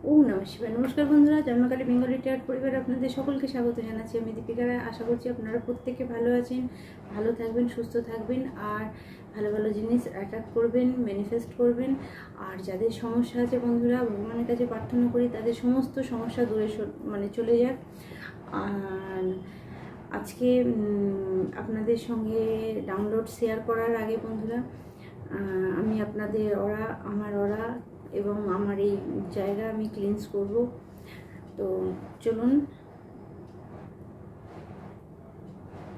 ও নমস্কার নমস্কার বন্ধুরা, জন্মকালী বেঙ্গলি টিয়ার পরিবারে আপনাদের সকলকে স্বাগত জানাচ্ছি। আমি দীপিকা রায়। আশা করছি আপনারা প্রত্যেকে ভালো আছেন, ভালো থাকবেন, সুস্থ থাকবেন, আর ভালো ভালো জিনিস অ্যাট্রাক্ট করবেন, ম্যানিফেস্ট করবেন। আর যাদের সমস্যা আছে বন্ধুরা, ভগবানের কাছে প্রার্থনা করি তাদের সমস্ত সমস্যা দূরে চলে যাক। আর আজকে আপনাদের সঙ্গে ডাউনলোড শেয়ার করার আগে বন্ধুরা, আমি আপনাদের আমার এবং আমার এই জায়গা আমি ক্লিনস করব। তো চলুন।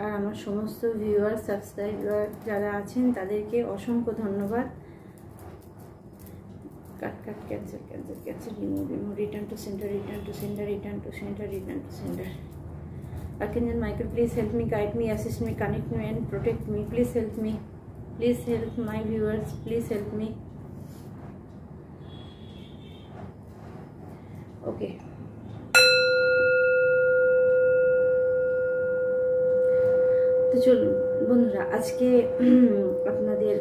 আর আমার সমস্ত ভিউয়ার সাবস্ক্রাইবার যারা আছেন তাদেরকে অসংখ্য ধন্যবাদ। Cut cancel remove return to centre Archangel Michael, please help me, guide me, assist me, connect me and protect me. Please help me. Please help my viewers. Please help me. Okay. তো চলুন বন্ধুরা, আজকে আপনাদের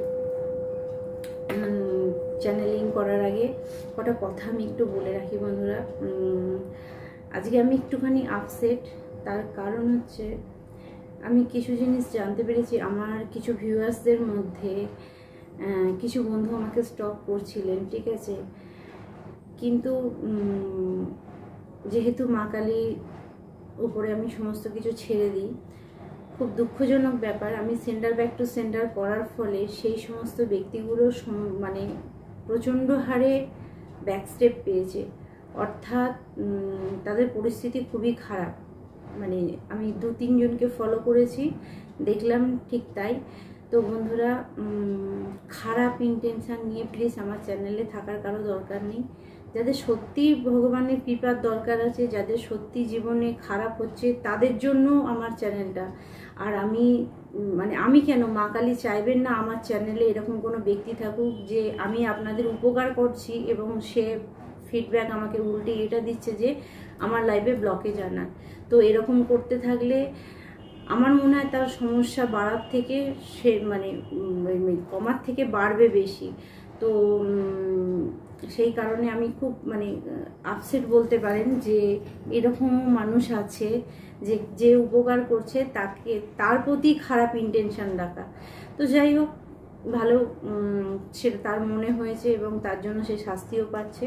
channelling করার আগে কটা কথা আমি একটু বলে রাখি বন্ধুরা। আজকে আমি একটুখানি আপসেট। তার কারণ হচ্ছে আমি কিছু জিনিস জানতে পেরেছি। আমার কিছু ভিউয়ার্সদের মধ্যে কিছু বন্ধু আমাকে স্টক করছিলেন, ঠিক আছে, কিন্তু যেহেতু মা কালীর উপরে আমি সমস্ত কিছু ছেড়ে দিই, খুব দুঃখজনক ব্যাপার, আমি সেন্টার ব্যাক টু সেন্টার করার ফলে সেই সমস্ত ব্যক্তিগুলো প্রচণ্ড হারে ব্যাকস্টেপ পেয়েছে। অর্থাৎ তাদের পরিস্থিতি খুবই খারাপ। মানে আমি 2-3 জনকে ফলো করেছি, দেখলাম ঠিক তাই। তো বন্ধুরা, খারাপ ইন্টেনশান নিয়ে প্লিজ আমার চ্যানেলে থাকার কারো দরকার নেই। যাদের সত্যি ভগবানের কৃপার দরকার আছে, যাদের সত্যি জীবনে খারাপ হচ্ছে, তাদের জন্য আমার চ্যানেলটা। আর আমি কেন, মা কালী চাইবেন না আমার চ্যানেলে এরকম কোনো ব্যক্তি থাকুক যে আমি আপনাদের উপকার করছি এবং সে ফিডব্যাক আমাকে উল্টে এটা দিচ্ছে যে আমার লাইফে ব্লকেজ আনা। তো এরকম করতে থাকলে আমার মনে হয় তার সমস্যা বাড়ার থেকে কমার থেকে বাড়বে বেশি। তো সেই কারণে আমি খুব আপসেট বলতে পারেন যে এরকম মানুষ আছে যে উপকার করছে তার প্রতি খারাপ ইন্টেনশন রাখা। তো যাই হোক, ভালো, সেটা তার মনে হয়েছে এবং তার জন্য সে শাস্তিও পাচ্ছে।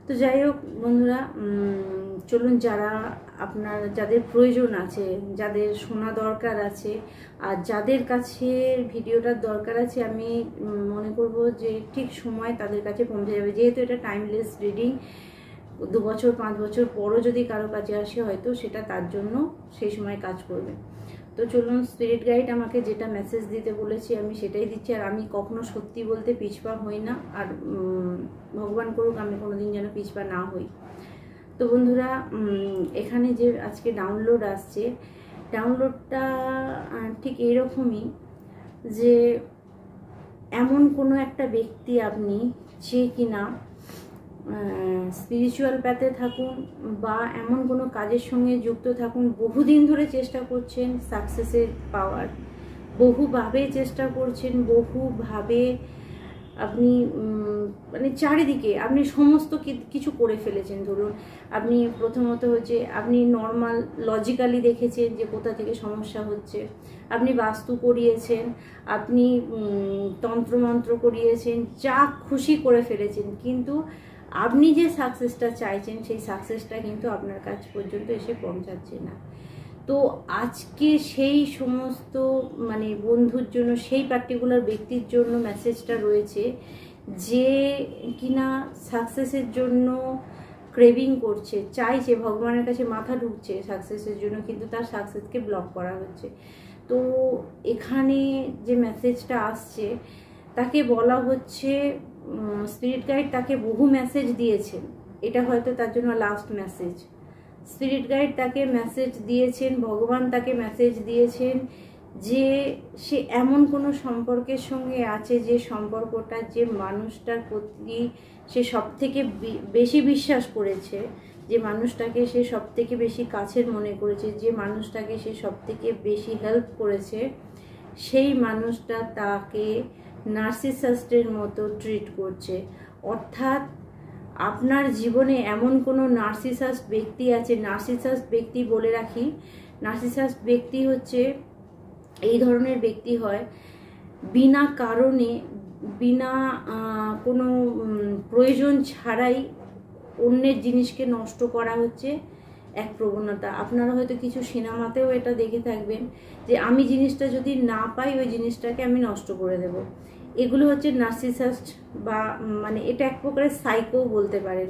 তো যাই হোক বন্ধুরা, চলুন, যাদের প্রয়োজন আছে, যাদের শোনা দরকার আছে, আর যাদের কাছে ভিডিওটার দরকার আছে, আমি মনে করব যে ঠিক সময় তাদের কাছে পৌঁছে যাবে। যেহেতু এটা টাইমলেস রিডিং, 2 বছর 5 বছর পরও যদি কারো কাছে আসে, হয়তো সেটা তার জন্য সেই সময় কাজ করবে। তো চলুন, স্পিরিট গাইড আমাকে যেটা মেসেজ দিতে বলেছি আমি সেটাই দিচ্ছি। আর আমি কখনো সত্যি বলতে পিছপা হই না, আর ভগবান করুক আমি কোনোদিন যেন পিছপা না হই। তো বন্ধুরা, এখানে যে আজকে ডাউনলোড আসছে, ডাউনলোডটা ঠিক এইরকমই যে এমন কোনো একটা ব্যক্তি আপনি যে কিনা স্পিরিচুয়াল প্যাথে থাকুন বা এমন কোনো কাজের সঙ্গে যুক্ত থাকুন, বহুদিন ধরে চেষ্টা করছেন সাকসেসের পাওয়ার, বহুভাবে চেষ্টা করছেন, বহুভাবে আপনি চারিদিকে আপনি সমস্ত কিছু করে ফেলেছেন। ধরুন, আপনি প্রথমত হচ্ছে আপনি নর্মাল লজিক্যালি দেখেছেন যে কোথা থেকে সমস্যা হচ্ছে, আপনি বাস্তু করিয়েছেন, আপনি তন্ত্রমন্ত্র করিয়েছেন, যা খুশি করে ফেলেছেন, কিন্তু আপনি যে সাকসেসটা চাইছেন সেই সাকসেসটা কিন্তু আপনার কাছ পর্যন্ত এসে পৌঁছাচ্ছে না। তো আজকে সেই সমস্ত বন্ধুর জন্য, সেই পার্টিকুলার ব্যক্তির জন্য মেসেজটা রয়েছে যে কিনা সাকসেসের জন্য ক্রেভিং করছে, চাইছে, ভগবানের কাছে মাথা ঢুকছে সাকসেসের জন্য, কিন্তু তার সাকসেসকে ব্লক করা হচ্ছে। তো এখানে যে মেসেজটা আসছে তাকে বলা হচ্ছে, স্পিরিট গাইড তাকে বহু মেসেজ দিয়েছেন, এটা হয়তো তার জন্য লাস্ট মেসেজ। স্পিরিট গাইড তাকে মেসেজ দিয়েছেন, ভগবান তাকে মেসেজ দিয়েছেন যে সে এমন কোনো সম্পর্কের সঙ্গে আছে, যে সম্পর্কটা, যে মানুষটার প্রতি সে সবথেকে বেশি বিশ্বাস করেছে, যে মানুষটাকে সে সবথেকে বেশি কাছের মনে করেছে, যে মানুষটাকে সে সবথেকে বেশি হেল্প করেছে, সেই মানুষটা তাকে নার্সিসিস্টের মতো ট্রিট করছে। অর্থাৎ আপনার জীবনে এমন কোনো নার্সিসাস্ট ব্যক্তি আছে। নার্সিসাস্ট ব্যক্তি বলে রাখি, নার্সিসাস্ট ব্যক্তি হচ্ছে এই ধরনের ব্যক্তি হয় বিনা কারণে, বিনা কোনো প্রয়োজন ছাড়াই অন্যের জিনিসকে নষ্ট করা হচ্ছে এক প্রবণতা। আপনারা হয়তো কিছু সিনেমাতেও এটা দেখে থাকবেন যে আমি জিনিসটা যদি না পাই ওই জিনিসটাকে আমি নষ্ট করে দেব। এগুলো হচ্ছে নার্সিসাস্ট, বা মানে এটা এক প্রকারের সাইকো বলতে পারেন।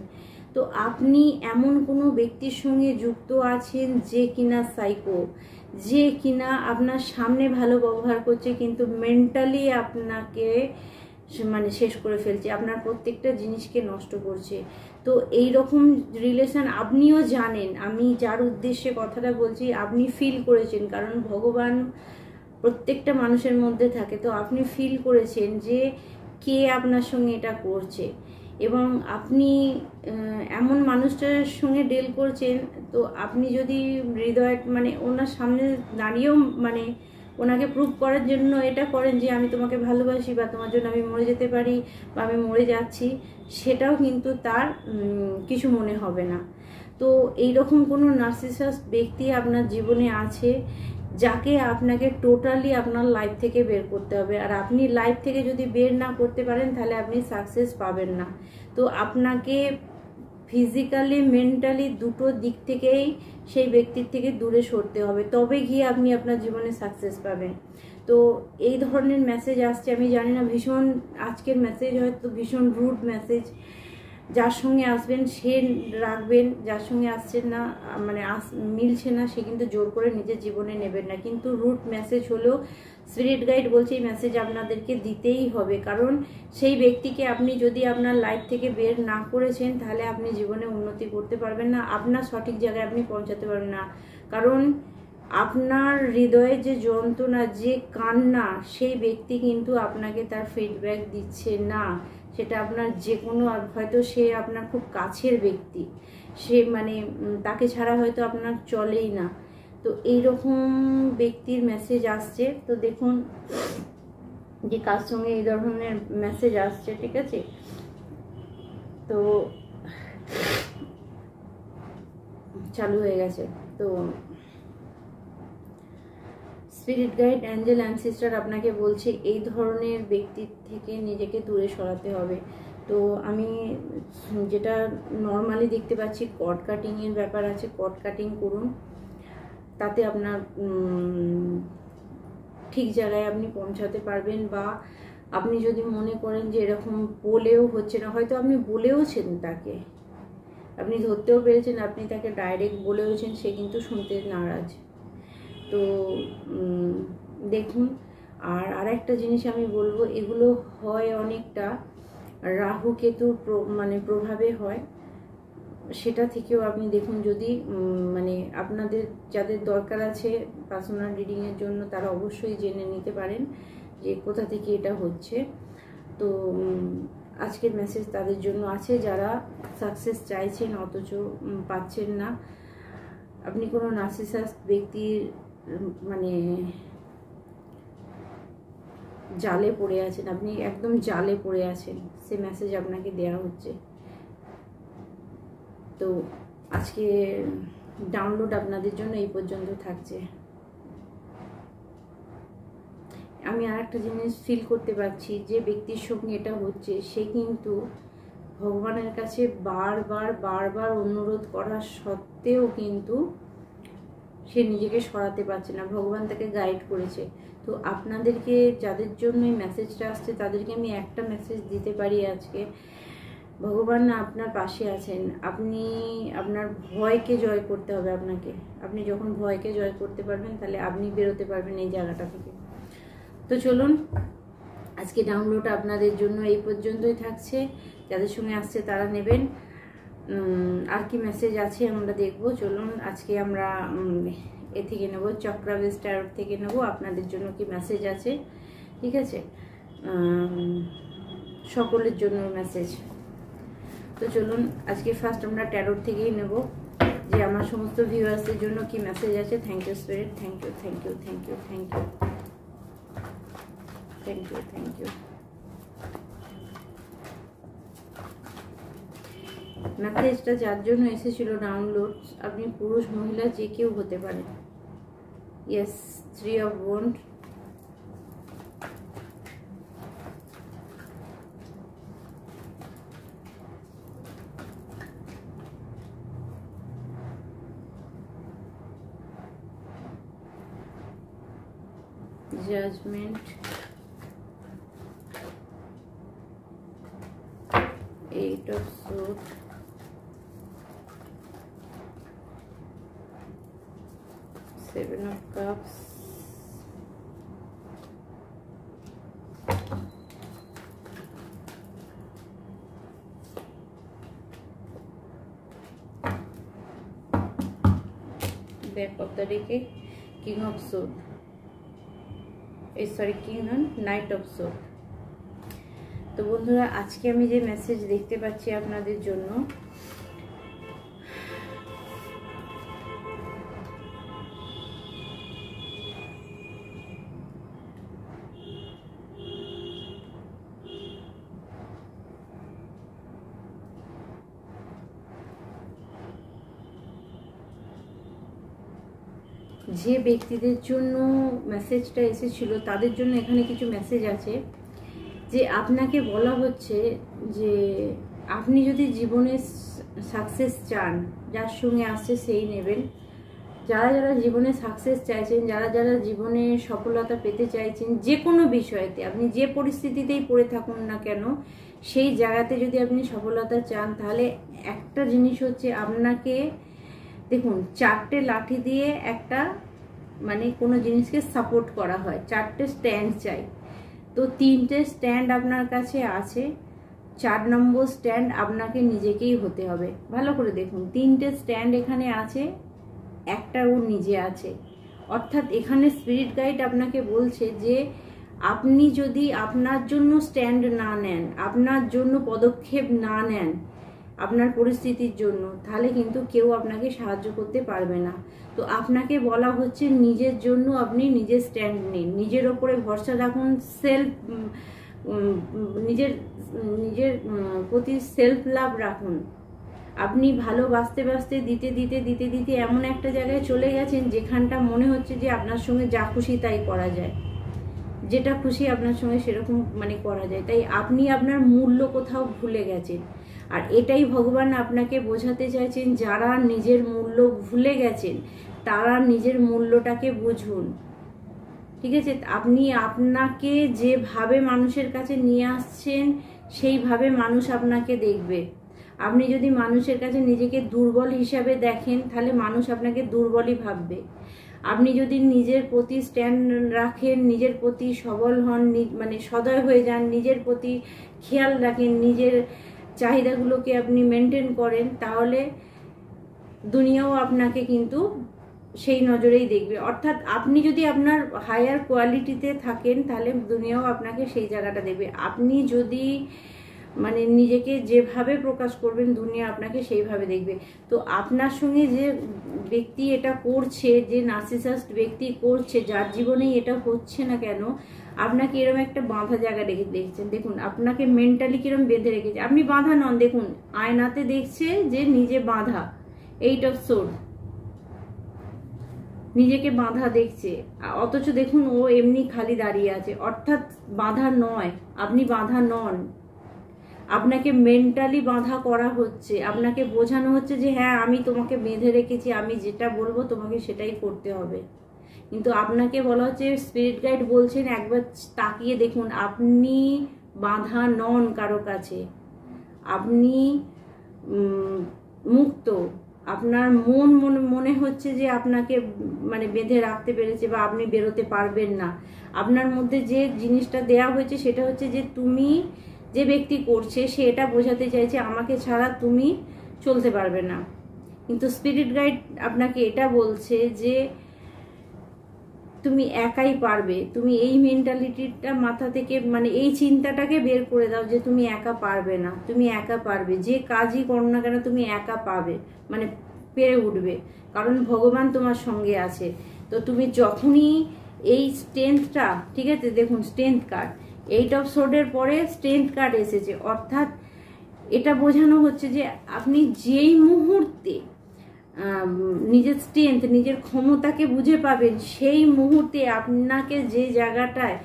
তো আপনি এমন কোনো ব্যক্তির সঙ্গে যুক্ত আছেন যে কিনা সাইকো, যে কিনা আপনার সামনে ভালো ব্যবহার করছে কিন্তু মেন্টালি আপনাকে মানে শেষ করে ফেলছে, আপনার প্রত্যেকটা জিনিসকে নষ্ট করছে। তো এই রকম রিলেশন আপনিও জানেন, আমি যার উদ্দেশ্যে কথাটা বলছি আপনি ফিল করেছেন, কারণ ভগবান প্রত্যেকটা মানুষের মধ্যে থাকে। তো আপনি ফিল করেছেন যে কে আপনার সঙ্গে এটা করছে, এবং আপনি এমন মানুষটার সঙ্গে ডিল করছেন। তো আপনি যদি হৃদয় মানে ওনার সামনে দাঁড়িয়েও মানে ওনাকে প্রুভ করার জন্য এটা করেন যে আমি তোমাকে ভালোবাসি, বা তোমার জন্য আমি মরে যেতে পারি, বা আমি মরে যাচ্ছি, সেটাও কিন্তু তার কিছু মনে হবে না। তো এইরকম কোনো নার্সিসাস্ট ব্যক্তি আপনার জীবনে আছে যাকে আপনাকে টোটালি আপনার লাইফ থেকে বের করতে হবে। আর আপনি লাইফ থেকে যদি বের না করতে পারেন তাহলে আপনি সাকসেস পাবেন না। তো আপনাকে ফিজিক্যালি মেন্টালি দুটো দিক থেকেই সেই ব্যক্তির থেকে দূরে সরতে হবে, তবে গিয়ে আপনি আপনার জীবনে সাকসেস পাবেন। তো এই ধরনের মেসেজ আসছে, আমি জানি না ভীষণ আজকের মেসেজ হয়তো ভীষণ রুড মেসেজ। যার সঙ্গে আসবেন সে রাখবেন, যার সঙ্গে আসছেন না মানে মিলছে না সে কিন্তু জোর করে নিজের জীবনে নেবেন না। কিন্তু রুট মেসেজ হলেও স্পিরিট গাইড বলছে এই মেসেজ আপনাদেরকে দিতেই হবে, কারণ সেই ব্যক্তিকে আপনি যদি আপনার লাইফ থেকে বের না করেছেন তাহলে আপনি জীবনে উন্নতি করতে পারবেন না, আপনার সঠিক জায়গায় আপনি পৌঁছাতে পারবেন না। কারণ আপনার হৃদয়ে যে যন্ত্রণা, যে কান্না, সেই ব্যক্তি কিন্তু আপনাকে তার ফিডব্যাক দিচ্ছে না। সেটা আপনার যে কোনো, হয়তো সে আপনার খুব কাছের ব্যক্তি, সে মানে তাকে ছাড়া হয়তো আপনার চলেই না। তো এইরকম ব্যক্তির মেসেজ আসছে। তো দেখুন যে কার সঙ্গে এই ধরনের মেসেজ আসছে, ঠিক আছে। তো চালু হয়ে গেছে। তো স্পিরিট গাইড, অ্যাঞ্জেল, অ্যানসেস্টর আপনাকে বলছে এই ধরনের ব্যক্তির থেকে নিজেকে দূরে সরাতে হবে। তো আমি যেটা নর্মালি দেখতে পাচ্ছি কর্ড কাটিংয়ের ব্যাপার আছে, কর্ড কাটিং করুন, তাতে আপনার ঠিক জায়গায় আপনি পৌঁছাতে পারবেন। বা আপনি যদি মনে করেন যে এরকম বলেও হচ্ছে না, হয়তো আপনি বলেওছেন তাকে, আপনি ধরতেও পেরেছেন, আপনি তাকে ডাইরেক্ট বলেওছেন, সে কিন্তু শুনতে নারাজ। তো দেখুন। আর আরেকটা জিনিস আমি বলবো, এগুলো হয় অনেকটা রাহু কেতুর মানে প্রভাবে হয়, সেটা থেকেও আপনি দেখুন। যদি মানে আপনাদের যাদের দরকার আছে পার্সোনাল রিডিংয়ের জন্য তারা অবশ্যই জেনে নিতে পারেন যে কোথা থেকে এটা হচ্ছে। তো আজকের মেসেজ তাদের জন্য আছে যারা সাকসেস চাইছেন অথচ পাচ্ছেন না। আপনি কোনো নার্সিসাস্ট ব্যক্তির মানে জালে পড়ে আছেন, আপনি একদম জালে পড়ে আছেন, সে মেসেজ আপনাকে দেওয়া হচ্ছে। তো আজকে ডাউনলোড আপনাদের জন্য এই পর্যন্ত থাকছে। আমি আর একটা জিনিস ফিল করতে পারছি, যে ব্যক্তির সঙ্গে এটা হচ্ছে সে কিন্তু ভগবানের কাছে বারবার বারবার অনুরোধ করা সত্ত্বেও কিন্তু সে নিজেকে সরাতে পারছে না, ভগবান তাকে গাইড করেছে। তো আপনাদেরকে যাদের জন্য এই মেসেজটা আসছে তাদেরকে আমি একটা মেসেজ দিতে পারি আজকে, ভগবান আপনার পাশে আছেন। আপনি আপনার ভয়কে জয় করতে হবে আপনাকে। আপনি যখন ভয়কে জয় করতে পারবেন তাহলে আপনি বেরোতে পারবেন এই জায়গাটা থেকে। তো চলুন, আজকে ডাউনলোড আপনাদের জন্য এই পর্যন্তই থাকছে। যাদের সঙ্গে আসছে তারা নেবেন। আর কি মেসেজ আছে আমরা দেখব। চলুন আজকে আমরা এ থেকে নেব, চক্রাবেশ ট্যারট থেকে নেব আপনাদের জন্য কি মেসেজ আছে, ঠিক আছে, সকলের জন্য মেসেজ। তো চলুন আজকে ফার্স্ট আমরা ট্যারট থেকেই নেব যে আমার সমস্ত ভিউয়ার্সদের জন্য কি মেসেজ আছে। Thank you spirit, thank you, thank you, thank you, thank you, thank you, thank you. মেসেজটা যার জন্য এসেছিল ডাউনলোড, আপনি পুরুষ মহিলা যে কেউ হতে পারে। Yes, 3 of Wands, Judgment, 8 of Swords, 7 of Cups, back of the deck King of Swords, King and Knight of Swords। তো বন্ধুরা, আজকে আমি যে মেসেজ দেখতে পাচ্ছি আপনাদের জন্য, যে ব্যক্তিদের জন্য মেসেজটা এসেছিল তাদের জন্য এখানে কিছু মেসেজ আছে, যে আপনাকে বলা হচ্ছে যে আপনি যদি জীবনে সাকসেস চান, যার সঙ্গে আসছে সেই নেবেন। যারা যারা জীবনে সাকসেস চাইছেন, যারা যারা জীবনে সফলতা পেতে চাইছেন, যে কোনো বিষয়তে আপনি যে পরিস্থিতিতেই পড়ে থাকুন না কেন, সেই জায়গাতে যদি আপনি সফলতা চান, তাহলে একটা জিনিস হচ্ছে আপনাকে, দেখুন 4টে লাঠি দিয়ে একটা মানে কোনো জিনিসকে সাপোর্ট করা হয়, 4টে স্ট্যান্ড চাই। তো 3টে স্ট্যান্ড আপনার কাছে আছে, 4 নম্বর স্ট্যান্ড আপনাকে নিজেকেই হতে হবে। ভালো করে দেখুন, 3টে স্ট্যান্ড এখানে আছে, একটা ও নিজে আছে। অর্থাৎ এখানে স্পিরিট গাইড আপনাকে বলছে যে আপনি যদি আপনার জন্য স্ট্যান্ড না নেন, আপনার জন্য পদক্ষেপ না নেন আপনার পরিস্থিতির জন্য, তাহলে কিন্তু কেউ আপনাকে সাহায্য করতে পারবে না। তো আপনাকে বলা হচ্ছে নিজের জন্য আপনি নিজের স্ট্যান্ড নিন, নিজের ওপরে ভরসা রাখুন, নিজের প্রতি সেলফ লাভ রাখুন। আপনি ভালোবাসতে বাসতে দিতে দিতে দিতে দিতে এমন একটা জায়গায় চলে গেছেন যেখানটা মনে হচ্ছে যে আপনার সঙ্গে যা খুশি তাই করা যায়, যেটা খুশি আপনার সঙ্গে সেরকম মানে করা যায়। তাই আপনি আপনার মূল্য কোথাও ভুলে গেছেন। আর এটাই ভগবান আপনাকে বোঝাতে চাইছেন, যারা নিজের মূল্য ভুলে গেছেন তারা নিজের মূল্যটাকে বুঝুন। ঠিক আছে, আপনি আপনাকে যেভাবে মানুষের কাছে নিয়ে আসছেন সেইভাবে মানুষ আপনাকে দেখবে। আপনি যদি মানুষের কাছে নিজেকে দুর্বল হিসাবে দেখেন, তাহলে মানুষ আপনাকে দুর্বলই ভাববে। আপনি যদি নিজের প্রতি স্ট্যান্ড রাখেন, নিজের প্রতি সবল হন, মানে সদয় হয়ে যান, নিজের প্রতি খেয়াল রাখেন, নিজের চাহিদাগুলোকে আপনি মেনটেন করেন, তাহলে দুনিয়াও আপনাকে কিন্তু সেই নজরেই দেখবে। অর্থাৎ আপনি যদি আপনার হায়ার কোয়ালিটিতে থাকেন, তাহলে দুনিয়াও আপনাকে সেই জায়গাটা দেখবে। আপনি যদি মানে নিজেকে যেভাবে প্রকাশ করবেন, দুনিয়া আপনাকে সেইভাবে দেখবে। তো আপনার সঙ্গে যে ব্যক্তি এটা করছে, যে নার্সিসিস্ট ব্যক্তি করছে, যার জীবনেই এটা হচ্ছে না কেন, আপনাকে এরকম একটা বাঁধা জায়গা দেখছেন। দেখুন আপনাকে মেন্টালি কিরকম বেঁধে রেখেছে। আপনি বাঁধা নন, দেখুন আয়নাতে দেখছে যে নিজে বাঁধা, 8 of Swords, নিজেকে বাঁধা দেখছে, অথচ দেখুন ও এমনি খালি দাঁড়িয়ে আছে। অর্থাৎ বাঁধা নয়, আপনি বাঁধা নন, আপনাকে মেন্টালি বাঁধা করা হচ্ছে, আপনাকে বোঝানো হচ্ছে যে হ্যাঁ আমি তোমাকে বেঁধে রেখেছি, আমি যেটা বলবো তোমাকে সেটাই করতে হবে। কিন্তু আপনাকে বলা হচ্ছে, স্পিরিট গাইড বলছেন একবার তাকিয়ে দেখুন, আপনি বাঁধা নন কারো কাছে, আপনি মুক্ত। আপনার মন মনে হচ্ছে যে আপনাকে মানে বেঁধে রাখতে পেরেছে বা আপনি বেরোতে পারবেন না। আপনার মধ্যে যে জিনিসটা দেয়া হয়েছে সেটা হচ্ছে যে তুমি, যে ব্যক্তি করছে সে এটা বোঝাতে চাইছে আমাকে ছাড়া তুমি চলতে পারবে না। কিন্তু স্পিরিট গাইড আপনাকে এটা বলছে যে তুমি একাই পারবে। তুমি এই মেন্টালিটিটা মাথা থেকে মানে এই চিন্তাটাকে বের করে দাও যে তুমি একা পারবে না, তুমি একা পারবে। যে কাজই করো না কেন তুমি একা পাবে, মানে পেরে উঠবে, কারণ ভগবান তোমার সঙ্গে আছে। তো তুমি যখনই এই স্ট্রেংথটা, ঠিক আছে দেখুন স্ট্রেংথ কার্ড, 8 of Swords এর পরে স্ট্রেংথ কার্ড এসেছে, অর্থাৎ এটা বোঝানো হচ্ছে যে আপনি যেই মুহূর্তে নিজের স্ট্রেংথ, নিজের ক্ষমতাকে বুঝে পাবেন, সেই মুহূর্তে আপনাকে যে জায়গাটায়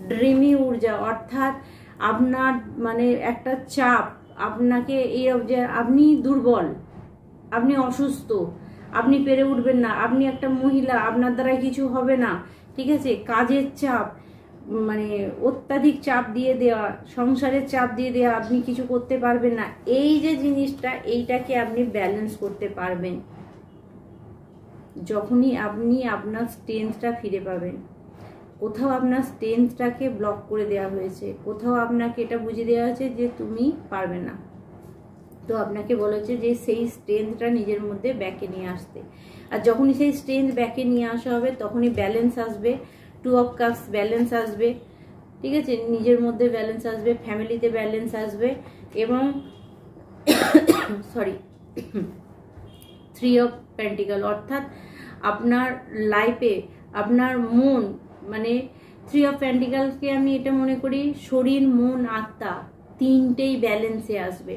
ড্রিমি ঊর্জা, অর্থাৎ আপনার মানে একটা চাপ, আপনাকে এই যে আপনি দুর্বল, আপনি অসুস্থ, আপনি পেরে উঠবেন না, আপনি একটা মহিলা, আপনার দ্বারা কিছু হবে না, ঠিক আছে, কাজের চাপ, মানে অত্যাধিক চাপ দিয়ে দেওয়া, সংসারের চাপ দিয়ে দেওয়া, আপনি কিছু করতে পারবেন না, এই যে জিনিসটা, এইটাকে আপনি ব্যালেন্স করতে পারবেন যখনই আপনি আপনার স্ট্রেংথটা ফিরে পাবেন। কোথাও আপনার স্ট্রেংথটাকে ব্লক করে দেওয়া হয়েছে, কোথাও আপনাকে এটা বুঝিয়ে দেওয়া হয়েছে যে তুমি পারবে না, তো আপনাকে বলেছে যে সেই স্ট্রেংথটা নিজের মধ্যে ব্যাকে নিয়ে আসতে। আর যখনই সেই স্ট্রেংথ ব্যাকে নিয়ে আসা হবে তখনই ব্যালেন্স আসবে, 2 অফ কাপস ব্যালেন্স আসবে, ঠিক আছে, নিজের মধ্যে ব্যালেন্স আসবে, ফ্যামিলিতে ব্যালেন্স আসবে, এবং সরি 3 অফ পেন্টিকল, অর্থাৎ আপনার লাইফে আপনার মন, মানে 3 অফ পেন্টিকলকে আমি এটা মনে করি শরীর, মন, আত্মা তিনটেই ব্যালেন্সে আসবে।